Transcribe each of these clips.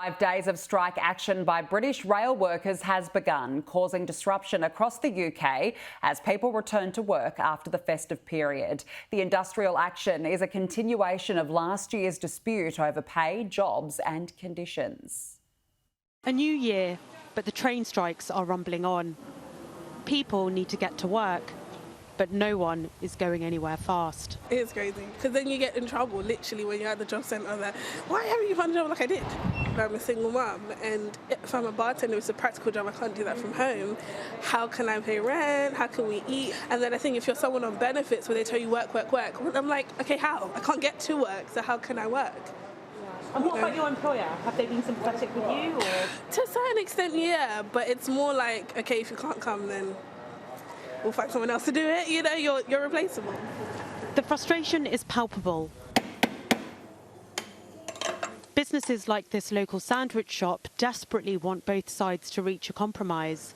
5 days of strike action by British rail workers has begun, causing disruption across the UK as people return to work after the festive period. The industrial action is a continuation of last year's dispute over pay, jobs and conditions. A new year, but the train strikes are rumbling on. People need to get to work, but no one is going anywhere fast. It's crazy, because then you get in trouble, literally, when you're at the job centre. Like, why haven't you found a job like I did? I'm a single mum, and if I'm a bartender, it's a practical job, I can't do that from home. How can I pay rent? How can we eat? And then I think if you're someone on benefits where they tell you work, work, work, well, I'm like, okay, how? I can't get to work, so how can I work? And what about your employer? Have they been sympathetic with you? Or? To a certain extent, yeah, but it's more like, okay, if you can't come, then we'll find someone else to do it. You know, you're replaceable. The frustration is palpable. Businesses like this local sandwich shop desperately want both sides to reach a compromise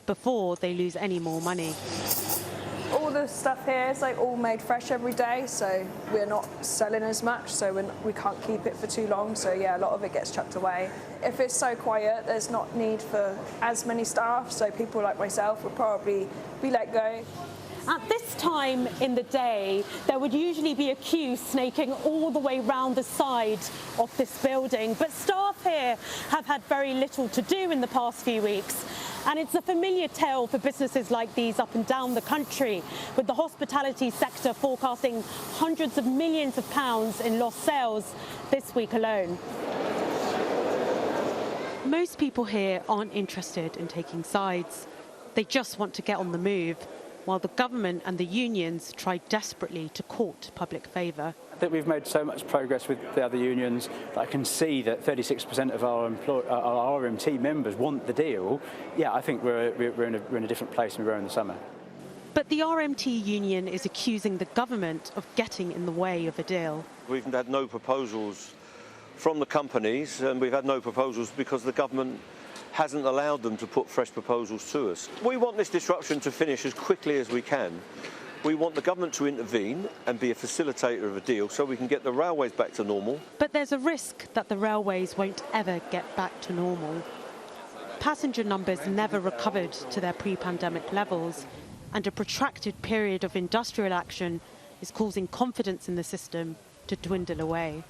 before they lose any more money. All the stuff here is like all made fresh every day, so we're not selling as much, so we can't keep it for too long. So yeah, a lot of it gets chucked away. If it's so quiet, there's not need for as many staff, so people like myself would probably be let go. At this time in the day, there would usually be a queue snaking all the way round the side of this building, but staff here have had very little to do in the past few weeks. And it's a familiar tale for businesses like these up and down the country, with the hospitality sector forecasting hundreds of millions of pounds in lost sales this week alone. Most people here aren't interested in taking sides. They just want to get on the move, while the government and the unions try desperately to court public favour. I think we've made so much progress with the other unions that I can see that 36% of our RMT members want the deal. Yeah, I think we're in a different place than we were in the summer. But the RMT union is accusing the government of getting in the way of a deal. We've had no proposals from the companies, and we've had no proposals because the government hasn't allowed them to put fresh proposals to us. We want this disruption to finish as quickly as we can. We want the government to intervene and be a facilitator of a deal so we can get the railways back to normal. But there's a risk that the railways won't ever get back to normal. Passenger numbers never recovered to their pre-pandemic levels, and a protracted period of industrial action is causing confidence in the system to dwindle away.